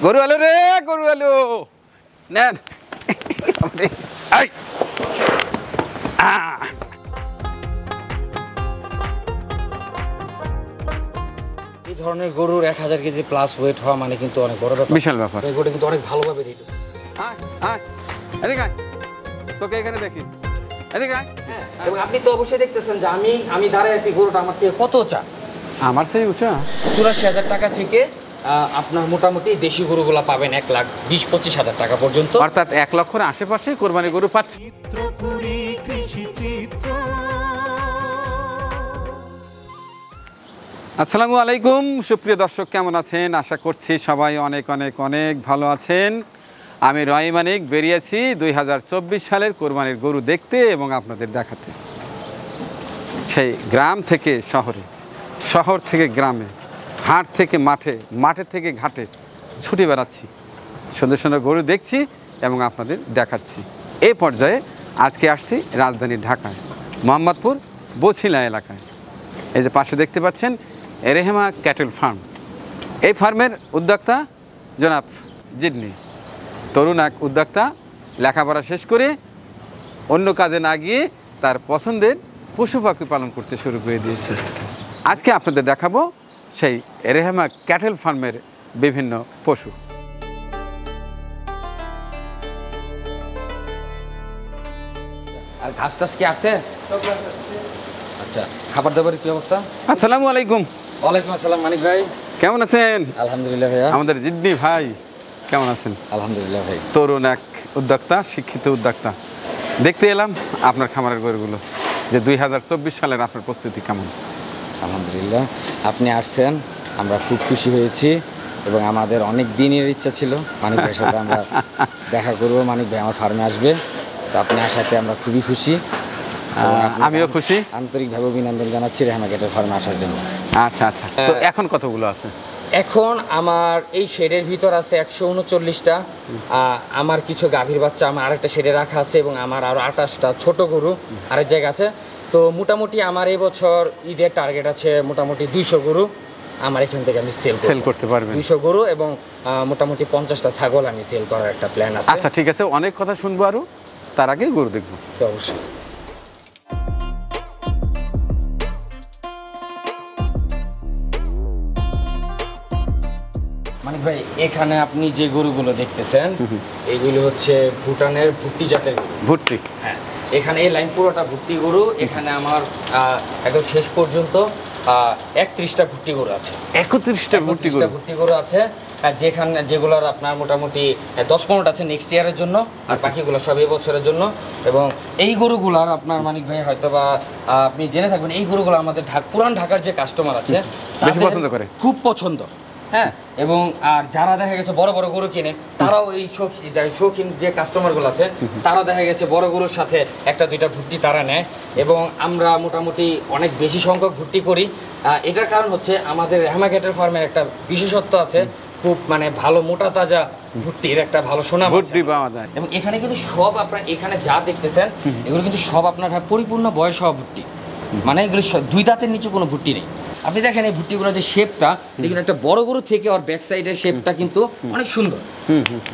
গরু আলো রে, গরু আলো নেন। এই ধরনের গরুর 1000 কেজি প্লাস ওয়েট হওয়া মানে কিন্তু অনেক বড় ব্যাপার, বিশাল ব্যাপার। এই গরুটা কিন্তু অনেক ভালোভাবে দিল। এদিকে আয়, তোকে এখানে দেখি, এদিকে আয়। এবং আপনি তো অবশ্যই দেখতেছেন যে আমি দাঁড়ায় আছি, গরুটা আমার থেকে কত উঁচা। আমার সেই উঁচা 84,000 টাকা থেকে আপনার মোটামুটি দেশি গরুগুলা পাবেন 1,20-25,000 টাকা পর্যন্ত, অর্থাৎ 1 লক্ষের আশেপাশে কোরবানি গরু পাচ্ছি। আসসালামু আলাইকুম সুপ্রিয় দর্শক, কেমন আছেন? আশা করছি সবাই অনেক অনেক অনেক ভালো আছেন। আমি রয় মানিক বেরিয়েছি 2024 সালের কোরবানির গরু দেখতে এবং আপনাদের দেখাতে। সেই গ্রাম থেকে শহরে, শহর থেকে গ্রামে, হাট থেকে মাঠে, মাঠের থেকে ঘাটে ছুটে বেড়াচ্ছি, সুন্দর সুন্দর গরু দেখছি এবং আপনাদের দেখাচ্ছি। এই পর্যায়ে আজকে আসছি রাজধানী ঢাকায়, মোহাম্মদপুর বছিলা এলাকায়। এই যে পাশে দেখতে পাচ্ছেন রেহেমা ক্যাটেল ফার্ম। এই ফার্মের উদ্যোক্তা জনাব জিডনি, তরুণ এক উদ্যোক্তা, লেখাপড়া শেষ করে অন্য কাজে না গিয়ে তার পছন্দের পশু পাখি পালন করতে শুরু করে দিয়েছে। আজকে আপনাদের দেখাবো সেই রেহেমা ক্যাটেল ফার্মের বিভিন্ন পশু। আর ঘাস টাস কি আছে? আচ্ছা, খাবার দাবারের কি অবস্থা? আসসালামু আলাইকুম। ওয়ালাইকুম আসসালাম মানিক ভাই, কেমন আছেন? আলহামদুলিল্লাহ ভাইয়া। আমাদের জিডনি ভাই কেমন আছেন? আলহামদুলিল্লাহ ভাই। তরুণ এক উদ্যোক্তা, শিক্ষিত উদ্যোক্তা। দেখতে এলাম আপনার খামারের গরুগুলো, যে 2024 সালের আপনার প্রস্তুতি কেমন? আলহামদুলিল্লাহ, আপনি আসছেন, আমরা খুব খুশি হয়েছি এবং আমাদের অনেক দিনের ইচ্ছা ছিল মানিক ভাইয়ের সাথে আমরা দেখা করবো, মানিক ভাই আমার ফার্মে আসবে। তো আপনি আসাতে আমরা খুবই খুশি। আমিও খুশি, আন্তরিকভাবে অভিনন্দন জানাচ্ছি রেহেমা ক্যাটেল ফার্মে আসার জন্য। আচ্ছা আচ্ছা, তো এখন কতগুলো আছে? এখন আমার এই শেডের ভিতর আছে 139টা। আমার কিছু গাভীর বাচ্চা আমার আরেকটা শেডে রাখা আছে এবং আমার আরও 28টা ছোট গরু আরেক জায়গা আছে। তো মোটামুটি আমার এই বছর ঈদের টার্গেট আছে মোটামুটি 200 গরু আমার এখান থেকে আমি সেল করতে পারবেন। 200 গরু এবং মোটামুটি 50টা ছাগল আমি সেল করার একটা প্ল্যান আছে। আচ্ছা ঠিক আছে, অনেক কথা শুনবো, আরও তার আগে গরু দেখবো। তো অবশ্যই। মানিক ভাই, এখানে আপনি যে গরুগুলো দেখতেছেন এইগুলো হচ্ছে ভুটানের ভুট্টি জাতের গরু। ভুট্টি? হ্যাঁ, এখানে এই লাইন পুরোটা ভুট্টি গরু। এখানে আমার একদম শেষ পর্যন্ত 31টা ভুট্টি গরু আছে। 31টা ভুট্টি গরু আছে, যেগুলোর আপনার মোটামুটি 10-15টা আছে নেক্সট ইয়ারের জন্য, আর বাকিগুলো সব এই বছরের জন্য। এবং এই গরুগুলার আপনার মানিক ভাই হয়তো বা আপনি জেনে থাকবেন, এই গরুগুলো আমাদের পুরান ঢাকার যে কাস্টমার আছে বেশি পছন্দ করে, খুব পছন্দ। হ্যাঁ, এবং আর যারা দেখা গেছে বড় বড় গরু কিনে, তারাও এই শৌখিন যে কাস্টমারগুলো আছে তারাও দেখা গেছে বড় গরুর সাথে 1-2টা ভুট্টি তারা নেয়। এবং আমরা মোটামুটি অনেক বেশি সংখ্যক ভুট্টি করি। এটার কারণ হচ্ছে আমাদের রেহেমা ক্যাটেল ফার্মের একটা বিশেষত্ব আছে, খুব মানে ভালো মোটা তাজা ভুট্টির একটা ভালো সুনাম ভুট্টি পাওয়া যায়। এবং এখানে কিন্তু সব আপনার এখানে যা দেখতেছেন এগুলো কিন্তু সব আপনার পরিপূর্ণ বয়স হওয়া ভুট্টি, মানে এগুলো 2 দাঁতের নিচে কোনো ভুট্টি নেই। আপনি দেখেন এই ভুট্টিগুলোর যে শেপটা, দেখুন একটা বড় গরু থেকে ওর ব্যাক সাইডের শেপটা কিন্তু অনেক সুন্দর।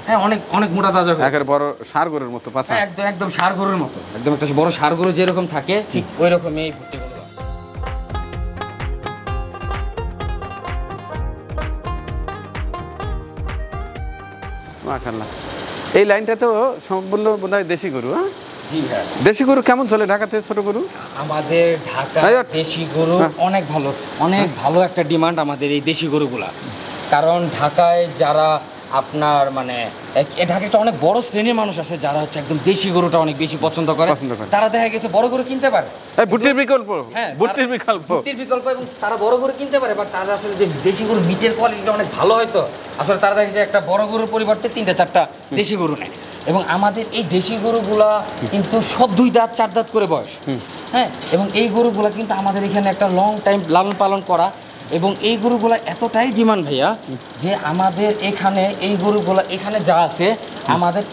হ্যাঁ, অনেক অনেক মোটা তাজা, একেবারে বড় ষাঁড় গরুর মতো পাছা। একদম একদম ষাঁড় গরুর মতো, একদম একটা বড় ষাঁড় গরু যেরকম থাকে ঠিক ওই রকমই এই ভুট্টিগুলো। মাশাআল্লাহ, এই লাইনটা তো সম্পূর্ণ বোধহয় দেশি গরু। হ্যাঁ জি হ্যাঁ। দেশি গরু কেমন চলে ঢাকাতে? ছোট গরু আমাদের ঢাকা দেশি গরু অনেক ভালো, অনেক ভালো একটা ডিমান্ড আমাদের এই দেশি গরুগুলা। কারণ ঢাকায় যারা আপনার মানে ঢাকা একটা অনেক বড় শ্রেণীর মানুষ আছে যারা হচ্ছে একদম দেশি গরুটা অনেক বেশি পছন্দ করে। তারা দেখা গেছে বড় গরু কিনতে পারে, ভুট্টির বিকল্প। হ্যাঁ, ভুট্টির বিকল্প এবং তারা বড় গরু কিনতে পারে, বাট তারা আসলে যে দেশি গরু মিটের কোয়ালিটিটা অনেক ভালো হয়তো আসলে তারা দেখে যে একটা বড় গরুর পরিবর্তে 3-4টা দেশি গরু নেয়। এবং আমাদের এই দেশি গরুগুলা কিন্তু সব 2 দাঁত 4 দাঁত করে বয়স। হ্যাঁ, এবং এই গরুগুলা কিন্তু আমাদের এখানে একটা লং টাইম লালন পালন করা, এবং এই গরুগুলা এতটাই ডিমান্ড ভাইয়া যে আমাদের এখানে এই গরুগুলা এখানে যা আছে আমাদের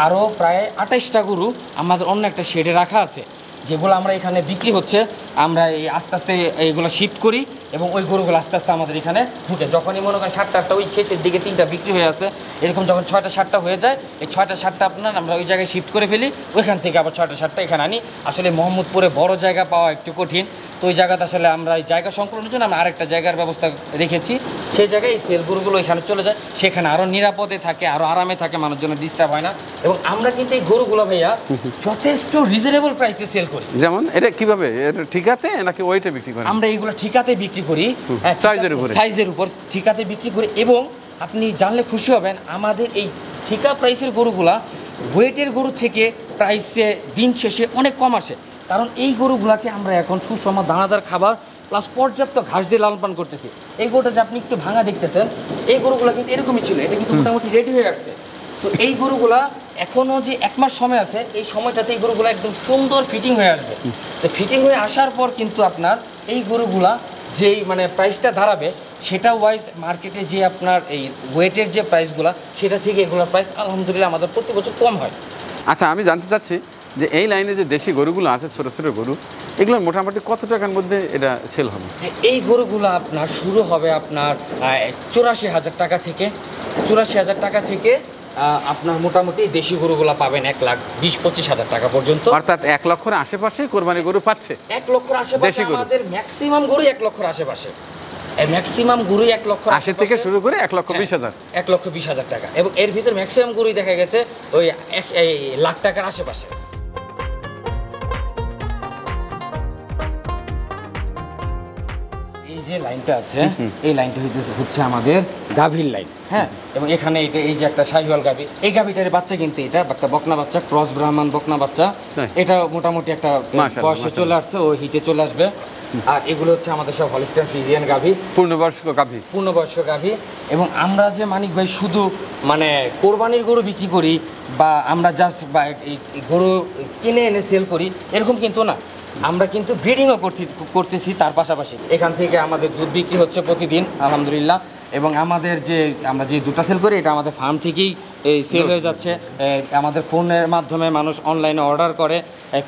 আরও প্রায় 28টা গরু আমাদের অন্য একটা শেডে রাখা আছে। যেগুলো আমরা এখানে বিক্রি হচ্ছে আমরা এই আস্তে আস্তে এইগুলো শিফট করি এবং ওই গরুগুলো আস্তে আস্তে আমাদের এখানে ঢুকে। যখনই মনে করেন 7টা 8টা ওই শেষের দিকে 3টা বিক্রি হয়ে আছে, এরকম যখন 6টা 7টা হয়ে যায়, এই 6টা 7টা আপনার আমরা ওই জায়গায় শিফট করে ফেলি, ওইখান থেকে আবার 6টা 7টা এখানে আনি। আসলে মোহাম্মদপুরে বড় জায়গা পাওয়া একটু কঠিন, তো ওই জায়গাতে আসলে আমরা এই জায়গা সংকলনের জন্য আমরা আরেকটা জায়গার ব্যবস্থা রেখেছি। সেই জায়গায় এই সেল গরুগুলো এখানে চলে যায়, সেখানে আরও নিরাপদে থাকে, আরও আরামে থাকে, মানুষজনের ডিস্টার্ব হয় না। এবং আমরা কিন্তু এই গরুগুলো ভাইয়া যথেষ্ট রিজনেবল প্রাইসে সেল করি। যেমন এটা কিভাবে, এটা ঠিকাতে নাকি ওইটা বিক্রি করেন? আমরা এইগুলো ঠিকাতে বিক্রি করি, সাইজের উপর ঠিকাতে বিক্রি করি। এবং আপনি জানলে খুশি হবেন, আমাদের এই ঠিকা প্রাইসের গরুগুলা ওয়েটের গরু থেকে প্রাইসে দিন শেষে অনেক কম আসে, কারণ এই গরুগুলাকে আমরা এখন সুষম দানাদার খাবার প্লাস পর্যাপ্ত ঘাস দিয়ে লালন পালন করতেছি। এই গরুটা যে আপনি একটু ভাঙা দেখতেছেন, এই গরুগুলা কিন্তু এরকমই ছিল, এটা কিন্তু মোটামুটি রেডি হয়ে আসছে। তো এই গরুগুলা এখনও যে 1 মাস সময় আছে, এই সময়টাতে এই গরুগুলো একদম সুন্দর ফিটিং হয়ে আসবে। তো ফিটিং হয়ে আসার পর কিন্তু আপনার এই গরুগুলা যেই মানে প্রাইসটা দাঁড়াবে, সেটা ওয়াইজ মার্কেটে যে আপনার এই ওয়েটের যে প্রাইসগুলো, সেটা থেকে এগুলোর প্রাইস আলহামদুলিল্লাহ আমাদের প্রতি বছর কম হয়। আচ্ছা, আমি জানতে চাচ্ছি যে এই লাইনে যে দেশি গরুগুলো আছে, ছোটো ছোটো গরু, এগুলোর মোটামুটি কত টাকার মধ্যে এটা সেল হবে? এই গরুগুলো আপনার শুরু হবে আপনার 84,000 টাকা থেকে। 84,000 টাকা থেকে আপনার মোটামুটি দেশি গরুগুলো পাবেন 1,20,000-25,000 টাকা পর্যন্ত। অর্থাৎ 1 লক্ষের আশেপাশে কোরবানি গরু পাচ্ছে। 1 লক্ষের আশেপাশে আমাদের ম্যাক্সিমাম গরু 1 লক্ষের আশেপাশে, ম্যাক্সিমাম গরুই 1 লক্ষ 80 থেকে শুরু করে 1,20,000। 1,20,000 টাকা, এবং এর ভিতর ম্যাক্সিমাম গরুই দেখা গেছে ওই 1 লাখ টাকার আশেপাশে। এই যে লাইনটা আছে, এই লাইনটা হচ্ছে আমাদের গাভীর লাইন, হ্যাঁ। এবং এখানে এটা এই যে একটা শাহিওয়াল গাভী, এই গাভীটার বাচ্চা কিন্তু এটা একটা বকনা বাচ্চা, ক্রস ব্রাহ্মণ বকনা বাচ্চা। এটা মোটামুটি একটা বয়সে চলে আসছে, ও হিটে চলে আসবে। আর এগুলো হচ্ছে আমাদের সব হলিস্টিয়ান ফ্রিজিয়ান গাভী, পূর্ণবয়স্ক গাভী। এবং আমরা যে মানিক ভাই শুধু মানে কোরবানির গরু বিক্রি করি বা আমরা জাস্ট বা এই গরু কিনে এনে সেল করি, এরকম কিন্তু না। আমরা কিন্তু ব্রিডিংও করতেছি তার পাশাপাশি। এখান থেকে আমাদের দুধ বিক্রি হচ্ছে প্রতিদিন আলহামদুলিল্লাহ। এবং আমাদের যে আমরা যে দুধটা সেল করি, এটা আমাদের ফার্ম থেকেই সেল হয়ে যাচ্ছে। আমাদের ফোনের মাধ্যমে মানুষ অনলাইনে অর্ডার করে,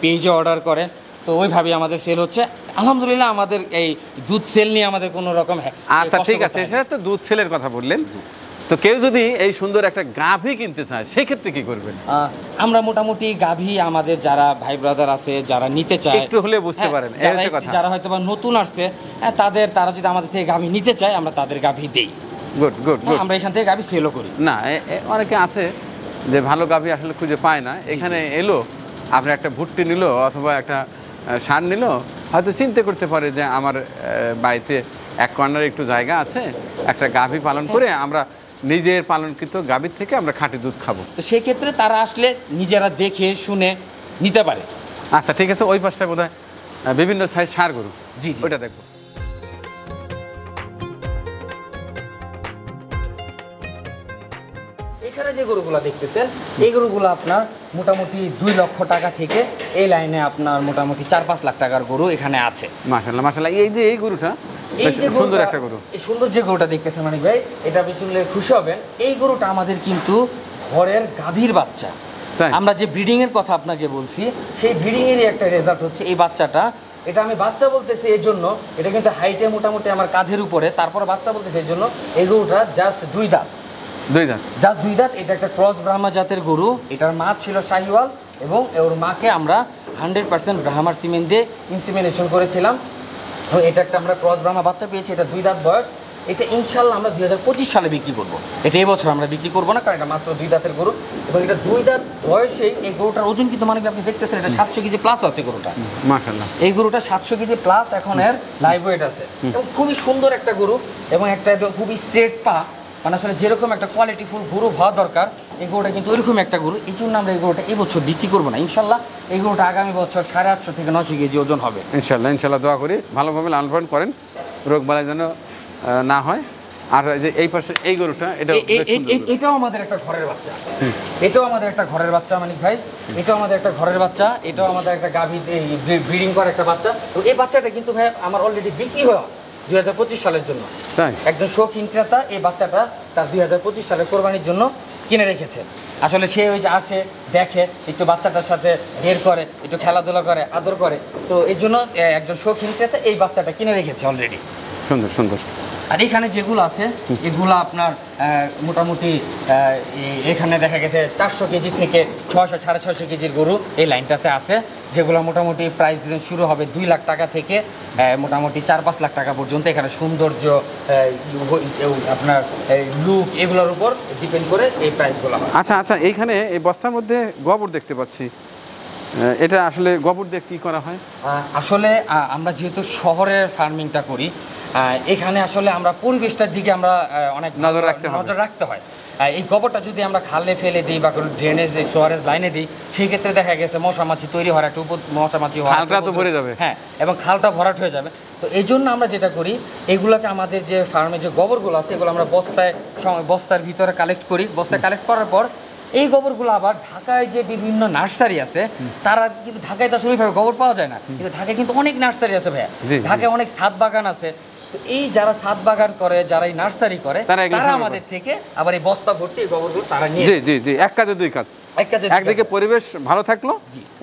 পেজে অর্ডার করে, তো ওইভাবেই আমাদের সেল হচ্ছে আলহামদুলিল্লাহ। আমাদের এই দুধ সেল নিয়ে আমাদের কোনো রকম আচ্ছা ঠিক আছে, সেটা তো দুধ সেলের কথা বললেন। তো কেউ যদি এই সুন্দর একটা গাভী কিনতে চায়, সেক্ষেত্রে কি করবেন? আমরা মোটামুটি গাভী আমাদের যারা ভাই ব্রাদার আছে, যারা নিতে চায়, একটু হলে বুঝতে পারেন, যারা হয়তো বা নতুন আসছে, তারা যদি আমাদের থেকে গাভী নিতে চায়, আমরা তাদের গাভী দেই। গুড। আমরা এখান থেকে গাভী সেলও করি। না, অনেকে আছে যে ভালো গাভী আসলে খুঁজে পায় না, এখানে এলো, আপনার একটা ভুট্টি নিল অথবা একটা সার নিল, হয়তো চিন্তা করতে পারে যে আমার বাড়িতে এক কর্নারে একটু জায়গা আছে, একটা গাভী পালন করে আমরা নিজের পালনকৃত গাভীর থেকে আমরা খাঁটি দুধ খাবো। তো সেই ক্ষেত্রে তারা আসলে নিজেরা দেখে শুনে নিতে পারে। আচ্ছা ঠিক আছে, ওই পাশটা বোধহয় বিভিন্ন সাইজ সার গরু, জি ওইটা দেখবো। এখানে যে গরুগুলো দেখতেছেন, এই গরুগুলো আপনার মোটামুটি 2 লক্ষ টাকা থেকে এই লাইনে আপনার মোটামুটি 4-5 লাখ টাকার গরু এখানে আছে। মাশাআল্লাহ। এই গরুটা সুন্দর একটা গরু, এই সুন্দর যে গরুটা দেখতেছেন মানিক ভাই, এটা শুনলে খুশি হবেন। এই গরুটা আমাদের কিন্তু ঘরের গাভীর বাচ্চা। আমরা যে ব্রিডিং এর কথা আপনাকে বলছি, সেই ব্রিডিং এরই একটা রেজাল্ট হচ্ছে এই বাচ্চাটা। এটা আমি বাচ্চা বলতেছি এই জন্য, এটা কিন্তু হাইটে মোটামুটি আমার কাঁধের উপরে, তারপরে বাচ্চা বলতেছি এই জন্য। এই গরুটা জাস্ট 2 দাঁত, জাস্ট 2 দাঁত। এটা একটা ক্রস ব্রাহ্মা জাতের গরু। এটার মা ছিল শাহিওয়াল, এবং ওর মাকে আমরা 100% ব্রাহ্মার সিমেন্ট দিয়ে ইনসিমিনেশন করেছিলাম। এবং এটা একটা আমরা ক্রস ব্রাহ্মা বাচ্চা পেয়েছি, এটা 2 দাঁত বয়স। এটা ইনশাল্লাহ আমরা 2025 সালে বিক্রি করবো। এটা এই বছর আমরা বিক্রি করবো না, কারণ এটা মাত্র 2 দাঁতের গরু। এবং এটা 2 দাঁত বয়সেই এই গরুটার ওজন কিন্তু মানে আপনি দেখতেছেন, এটা 700 কেজি প্লাস আছে গরুটা। মাশাআল্লাহ, এই গরুটা 700 কেজি প্লাস এখন এর লাইভ ওয়েট আছে। এবং খুবই সুন্দর একটা গরু, এবং একটা খুবই স্ট্রেট পা, মানে আসলে যেরকম একটা কোয়ালিটিফুল গরু হওয়া দরকার, এই গরুটা কিন্তু ওইরকম একটা গরু। এই জন্য আমরা এই গরুটা এই বছর বিক্রি করবো না। ইনশাল্লাহ এই গরুটা আগামী বছর 850 থেকে 900 কেজি ওজন হবে ইনশাল্লাহ। দোয়া করি ভালোভাবে লালন পালন করেন, রোগ বালাই যেন না হয়। আর যে এই পাশে এই গরুটা, এটাও আমাদের একটা ঘরের বাচ্চা। এটাও আমাদের একটা ঘরের বাচ্চা মানিক ভাই, এটাও আমাদের একটা ঘরের বাচ্চা। এটাও আমাদের একটা গাভী ব্রিডিং করা একটা বাচ্চা। তো এই বাচ্চাটা কিন্তু ভাই আমার অলরেডি বিক্রি হওয়া 2025 সালের জন্য। একজন শৌখিন ক্রেতা এই বাচ্চাটা তার 2025 সালের কোরবানির জন্য কিনে রেখেছে। আসলে সে ওই যে আসে, দেখে, একটু বাচ্চাটার সাথে বের করে, একটু খেলাধুলা করে, আদর করে, তো এই জন্য একজন শৌখিন ক্রেতা এই বাচ্চাটা কিনে রেখেছে অলরেডি। সুন্দর সুন্দর। আর এখানে যেগুলো আছে এগুলো আপনার মোটামুটি এখানে দেখা গেছে 400 কেজি থেকে 600 650 কেজির গরু এই লাইনটাতে আছে, যেগুলো মোটামুটি প্রাইস শুরু হবে 2 লাখ টাকা থেকে মোটামুটি 4-5 লাখ টাকা পর্যন্ত। এখানে সৌন্দর্য, আপনার লুক, এগুলোর উপর ডিপেন্ড করে এই প্রাইসগুলো হয়। আচ্ছা আচ্ছা, এইখানে এই বস্তার মধ্যে গোবর দেখতে পাচ্ছি, এটা আসলে গোবর দিয়ে কী করা হয়? আসলে আমরা যেহেতু শহরের ফার্মিংটা করি, এখানে আসলে আমরা পরিবেশটার দিকে আমরা অনেক নজর রাখতে হয়। এই গোবরটা যদি আমরা খালে ফেলে দিই বা কোনো ড্রেনেজ সোয়ারেজ লাইনে দিই, সেই ক্ষেত্রে দেখা গেছে মশামাছি তৈরি হওয়ার একটা মশামাছি খালটা তো ভরে যাবে। হ্যাঁ, এবং খালটা ভরাট হয়ে যাবে। তো এই জন্য আমরা যেটা করি, এগুলোকে আমাদের যে ফার্মে যে গোবরগুলো আছে এগুলো আমরা বস্তার ভিতরে কালেক্ট করি। বস্তায় কালেক্ট করার পর এই গোবরগুলো আবার ঢাকায় যে বিভিন্ন নার্সারি আছে, তারা কিন্তু ঢাকায় তো আসলে গোবর পাওয়া যায় না, কিন্তু ঢাকায় কিন্তু অনেক নার্সারি আছে ভাইয়া, ঢাকায় অনেক ছাদ বাগান আছে। এই যারা ছাদ বাগান করে, যারা এই নার্সারি করে, তারা আমাদের থেকে আবার এই বস্তা ভর্তি এই গোবরগুলো তারা নিয়ে। জি জি জি, এক কাজে দুই কাজ। একদিকে পরিবেশ ভালো থাকলো,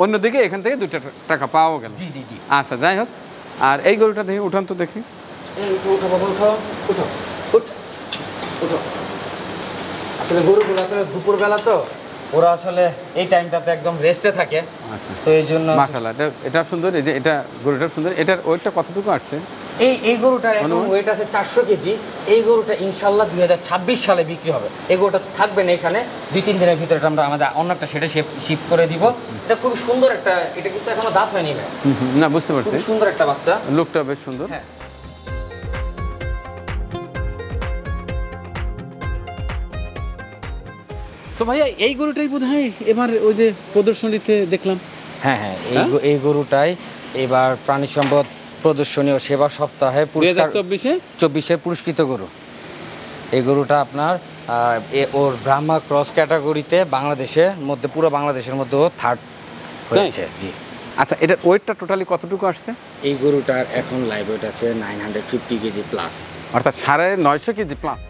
অন্যদিকে এখান থেকে 2 টাকা পাওয়া গেল। জি জি জি। আচ্ছা, যাই হোক। আর এই গরুটা দেখি, উঠান তো দেখি। আসলে গরুগুলো আসলে দুপুরবেলা তো ওরা আসলে এই টাইমটাতে একদম রেস্টে থাকে। আচ্ছা, তো এই জন্য মাশাআল্লাহ, এটা সুন্দর। এই যে এটা গরুটা সুন্দর। এটার ওয়েটটা কতটুকু আসছে? এই গরুটার এখন ওয়েট আছে 400 কেজি। এই গরুটা ইনশাল্লাহ 2026 সালে বিক্রি হবে। এই গরুটা থাকবে না এখানে, 2-3 দিনের ভিতরে আমরা আমাদের অন্য একটা সেটা শিফট করে দিব। এটা খুব সুন্দর একটা, এটা কিন্তু এখনো দাঁত হয়নি ভাই। না, বুঝতে পারছি। খুব সুন্দর একটা বাচ্চা, লুকটা বেশ সুন্দর। হ্যাঁ। তো ভাইয়া এই গরুটাই বোধহয় এবার ওই যে প্রদর্শনীতে দেখলাম। হ্যাঁ হ্যাঁ, এই গরুটাই এবার প্রাণী সম্পদ প্রদর্শনী ও সেবা সপ্তাহে 2024 পুরস্কৃত গরু। এই গরুটা আপনার ওর ব্রাহ্মা ক্রস ক্যাটাগরিতে বাংলাদেশের মধ্যে, পুরো বাংলাদেশের মধ্যে 3rd হয়েছে। জি। আচ্ছা, এটার ওয়েটটা টোটালি কতটুকু আসছে? এই গরুটার এখন লাইভ ওয়েট আছে 950 কেজি প্লাস, অর্থাৎ 950 কেজি প্লাস।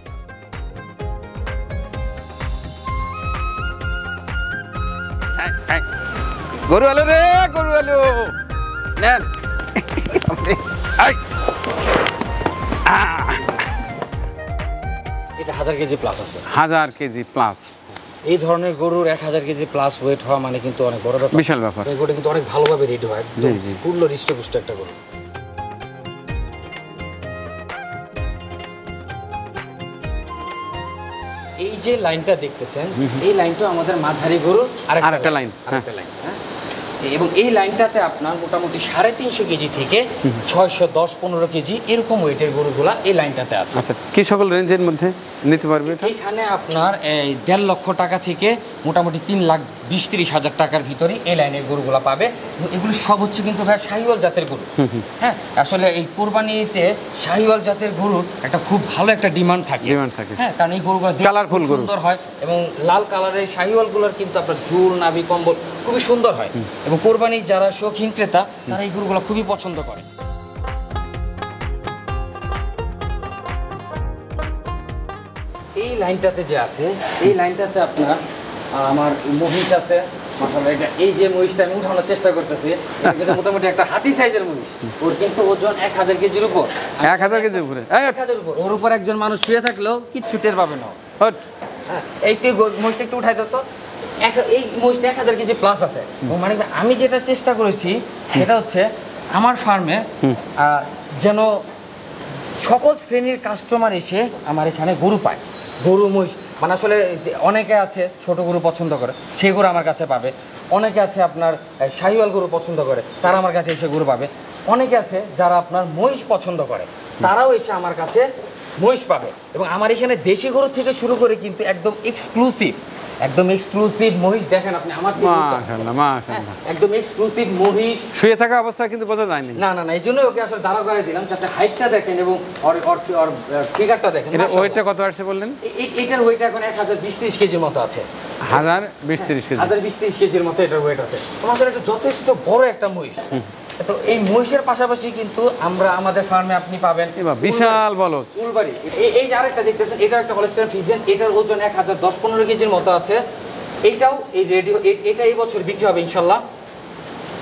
গরু আলো রে, গরু আলো নেন। এটা 1000 কেজি প্লাস আছে। 1000 কেজি প্লাস। এই ধরনের গরুর 1000 কেজি প্লাস ওয়েট হওয়া মানে কিন্তু অনেক বড় ব্যাপার, বিশাল ব্যাপার। এই গরুটা কিন্তু অনেক ভালোভাবে রেডি হয়, পূর্ণ হৃষ্টপুষ্ট একটা গরু। এই যে লাইনটা দেখতেছেন, এই লাইনটা আমাদের মাঝারি গরু আরেকটা লাইন। হ্যাঁ, এবং এই লাইনটাতে আপনার মোটামুটি 350 কেজি থেকে 610-15 কেজি এরকম ওয়েটের গরুগুলা এই লাইনটাতে আছে। আচ্ছা, কি সকল রেঞ্জের মধ্যে নিতে পারবে এটা? এখানে আপনার 1.5 লক্ষ টাকা থেকে মোটামুটি 3,20,30 হাজার টাকার ভিতরে এই লাইনের গরুগুলা পাবে। এগুলো সব হচ্ছে কিন্তু ভাই শাহিওয়াল জাতের গরু। হ্যাঁ, আসলে এই কোরবানিতে শাহিওয়াল জাতের গরুর একটা খুব ভালো একটা ডিমান্ড থাকে। হ্যাঁ, কারণ এই গরুগুলো কালারফুল, সুন্দর হয় এবং লাল কালারের শাহিওয়ালগুলোর কিন্তু আপনার ঝুল, নাভি, কম্বল খুবই সুন্দর হয় এবং কোরবানির যারা শৌখিন ক্রেতা তারা এই গরুগুলো খুবই পছন্দ করে। এই লাইনটাতে যে আছে, এই লাইনটাতে আপনার আমার মহিষ আছে। মাশাআল্লাহ, এটা এই যে মহিষটা আমি উঠানোর চেষ্টা করতেছি, এটা মোটামুটি একটা হাতি সাইজের মহিষ। ওর কিন্তু ওজন 1000 কেজির উপর। 1000 কেজির উপরে? 1000 উপর। ওর উপর একজন মানুষ শুয়ে থাকলেও কিচ্ছু টের পাবে না। হ্যাঁ, এইটি মহিষটা একটু উঠাই দিত। এই মহিষটা 1000 কেজি প্লাস আছে। মানে আমি যেটা চেষ্টা করেছি সেটা হচ্ছে আমার ফার্মে যেন সকল শ্রেণীর কাস্টমার এসে আমার এখানে গরু পায়। গরু মহিষ মানে আসলে অনেকে আছে ছোট গরু পছন্দ করে, সেই গরু আমার কাছে পাবে। অনেকে আছে আপনার শাহিওয়াল গরু পছন্দ করে, তারা আমার কাছে এসে গরু পাবে। অনেকে আছে যারা আপনার মহিষ পছন্দ করে, তারাও এসে আমার কাছে মহিষ পাবে। এবং আমার এখানে দেশি গরু থেকে শুরু করে কিন্তু একদম এক্সক্লুসিভ মহিষ দেখেন আপনি আমার মাশাআল্লাহ, মাশাআল্লাহ, একদম এক্সক্লুসিভ মহিষ। শুয়ে থাকা অবস্থায় কিন্তু বোঝা যায়নি। না না না, এই জন্য ওকে আসলে দাঁড়া করে দিলাম যাতে হাইটটা দেখেন এবং ওর ফিগারটা দেখেন। এটা ওয়েটটা কত আসছে বললেন? এটার ওয়েট এখন 1020-30 কেজির মতো আছে। 1020-30 কেজি? 1020-30 কেজির মতো এটার ওয়েট আছে। তোমার এটা যথেষ্ট বড় একটা মহিষ তো এই মহিষের পাশাপাশি কিন্তু আমরা আমাদের ফার্মে আপনি পাবেন এবার বিশাল বলদ উলবাড়ি। এই যে আরেকটা দেখতেছেন, এটা একটা হলস্টাইন ফ্রিজিয়ান, এটার ওজন 1010-15 কেজির মতো আছে। এইটাও এই রেডিও, এটা এই বছর বিক্রি হবে ইনশাল্লাহ।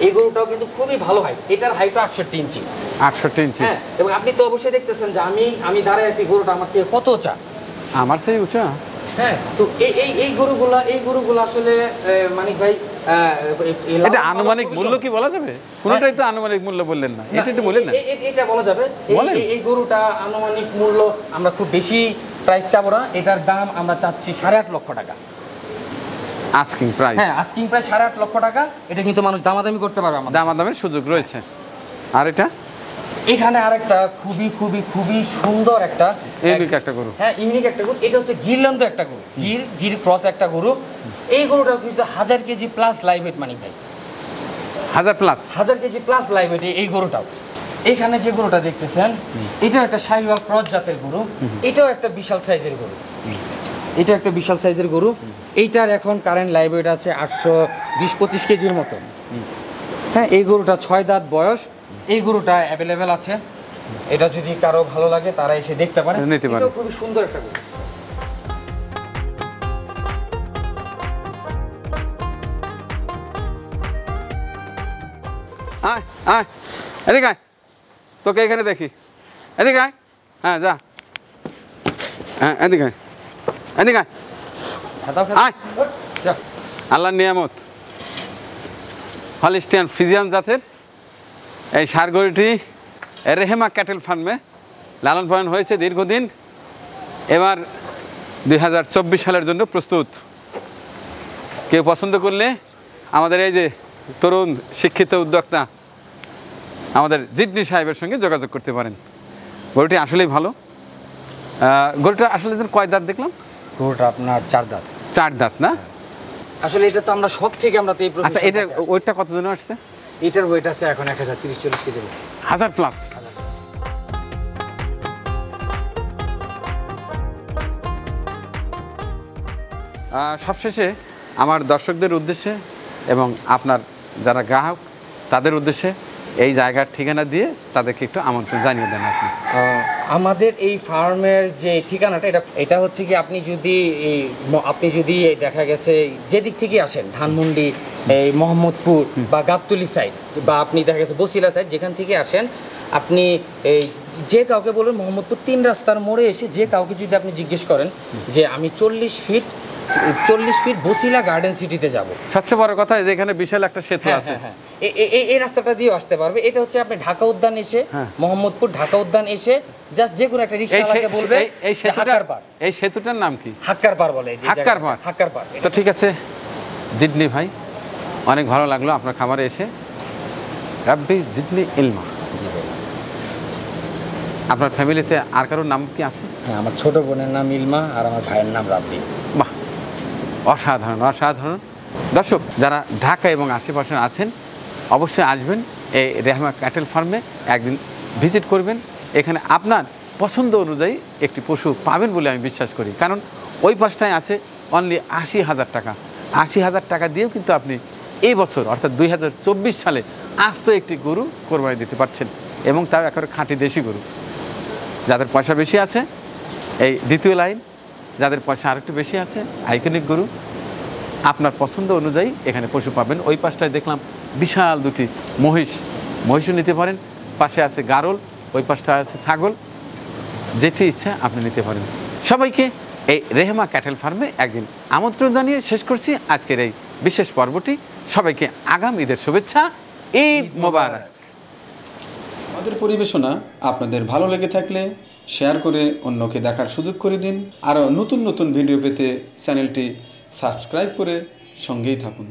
এই গরুটাও কিন্তু খুবই ভালো হাইট, এটার হাইট 68 ইঞ্চি। 68 ইঞ্চি। হ্যাঁ, এবং আপনি তো অবশ্যই দেখতেছেন যে আমি দাঁড়ায় আছি, গরুটা আমার থেকে কত উঁচা। আমার সেই উঁচা। হ্যাঁ, তো এই গরুগুলা আসলে মানিক ভাই, এটা আনুমানিক মূল্য কি বলা যাবে? কোনটাই তো আনুমানিক মূল্য বললেন না, এটা একটু বলেন না। এটা বলা যাবে। এই গরুটা আনুমানিক মূল্য আমরা খুব বেশি প্রাইস চাবো না, এটার দাম আমরা চাচ্ছি 8.5 লক্ষ টাকা। Asking price? হ্যাঁ, আস্কিং প্রাইস 8.5 লক্ষ টাকা। এটা কিন্তু মানুষ দামাদামি করতে পারবে, আমাদের দামাদামির সুযোগ রয়েছে। আর এটা এখানে আরেকটা খুবই খুবই খুবই সুন্দর একটা ইউনিক একটা গরু। হ্যাঁ, ইউনিক একটা গরু। এটা হচ্ছে গিরল্যান্ড একটা গরু, গির ক্রস একটা গরু। এই গরুটা কিন্তু 1000 কেজি প্লাস লাইভ ওয়েট মানিক ভাই, 1000 কেজি প্লাস লাইভ ওয়েট এই গরুটাও। এখানে যে গরুটা দেখতেছেন, এটাও একটা শাহিওয়াল ক্রস জাতের গরু, এটাও একটা বিশাল সাইজের গরু, এটা একটা বিশাল সাইজের গরু। এইটার এখন কারেন্ট লাইভ ওয়েট আছে 820-25 কেজির মতো। হ্যাঁ, এই গরুটা 6 দাঁত বয়স। এই গরুটা অ্যাভেলেবেল আছে, এটা যদি কারো ভালো লাগে তারা এসে দেখতে পারে, এটাও খুবই সুন্দর একটা গরু। আয় আয়, এদিকে আয়, তোকে এখানে দেখি, এদিকে আয়। হ্যাঁ যা, হ্যাঁ এদিকে আয়, এদিকে আয়। আয়, আল্লাহর নিয়ামত। হলস্টাইন ফ্রিজিয়ান জাতের এই ষাঁড় গরুটি রেহেমা ক্যাটেল ফার্মে লালন পালন হয়েছে দীর্ঘদিন। এবার 2024 সালের জন্য প্রস্তুত। কেউ পছন্দ করলে আমাদের এই যে তরুণ শিক্ষিত উদ্যোক্তা আমাদের জিডনি সাহেবের সঙ্গে যোগাযোগ করতে পারেন। গরুটি আসলেই ভালো। গরুটা আসলে কয় দাঁত দেখলাম? গরুটা আপনার 4 দাঁত। 4 দাঁত না? আসলে এটা তো আমরা সব থেকে আমরা তো এই আচ্ছা, এটা ওয়েটটা কত জন আসছে? এটার ওয়েট আছে এখন 1030-40 কেজি। 1000 প্লাস। সবশেষে আমার দর্শকদের উদ্দেশ্যে এবং আপনার যারা গ্রাহক তাদের উদ্দেশ্যে এই জায়গার ঠিকানা দিয়ে তাদেরকে একটু আমন্ত্রণ জানিয়ে দেন আপনি। আমাদের এই ফার্মের যে ঠিকানাটা, এটা হচ্ছে কি, আপনি যদি দেখা গেছে যেদিক থেকে আসেন, ধানমন্ডি, এই মোহাম্মদপুর বা গাবতলী সাইড, বা আপনি দেখা গেছে বসিলা সাইড, যেখান থেকে আসেন আপনি এই যে কাউকে বলুন মোহাম্মদপুর 3 রাস্তার মোড়ে এসে যে কাউকে যদি আপনি জিজ্ঞেস করেন যে আমি 40 ফিট বসিলা গার্ডেন সিটিতে যাব, সবচেয়ে বড় কথা যে এখানে বিশাল একটা সেতু আছে, এই রাস্তাটা দিয়ে আসতে পারবে। এটা হচ্ছে আপনি ঢাকা উদ্যান এসে, মোহাম্মদপুর ঢাকা উদ্যান এসে জাস্ট যে কোনো একটা রিকশাওয়ালাকে বলবে এই সেতুটার নাম কি? হাক্কার পার বলে। হাক্কার পার। তো ঠিক আছে জিডনি ভাই, অনেক ভালো লাগলো আপনার খামারে এসে। রাব্বি জিডনি ইলমা। আপনার ফ্যামিলিতে আর কারোর নাম কি আছে? হ্যাঁ, আমার ছোট বোনের নাম ইলমা আর আমার ভাইয়ের নাম রাব্বি। বাহ, অসাধারণ অসাধারণ। দর্শক যারা ঢাকা এবং আশেপাশে আছেন অবশ্যই আসবেন এই রেহেমা ক্যাটেল ফার্মে, একদিন ভিজিট করবেন। এখানে আপনার পছন্দ অনুযায়ী একটি পশু পাবেন বলে আমি বিশ্বাস করি। কারণ ওই পাশটায় আছে অনলি 80,000 টাকা। 80,000 টাকা দিয়েও কিন্তু আপনি এই বছর অর্থাৎ 2024 সালে আস্ত একটি গরু কোরবানি দিতে পারছেন, এবং তাও একেবারে খাঁটি দেশি গরু। যাদের পয়সা বেশি আছে এই দ্বিতীয় লাইন, যাদের পয়সা আরেকটু বেশি আছে আইকনিক গরু, আপনার পছন্দ অনুযায়ী এখানে পশু পাবেন। ওই পাশটায় দেখলাম বিশাল দুটি মহিষও নিতে পারেন, পাশে আছে গারল, ওই পাশটা আছে ছাগল, যেটি ইচ্ছা আপনি নিতে পারেন। সবাইকে এই রেহেমা ক্যাটেল ফার্মে একদিন আমন্ত্রণ জানিয়ে শেষ করছি আজকের এই বিশেষ পর্বটি। সবাইকে আগাম ঈদের শুভেচ্ছা, ঈদ মোবারক। আমাদের পরিবেশনা আপনাদের ভালো লেগে থাকলে শেয়ার করে অন্যকে দেখার সুযোগ করে দিন। আরও নতুন নতুন ভিডিও পেতে চ্যানেলটি সাবস্ক্রাইব করে সঙ্গেই থাকুন।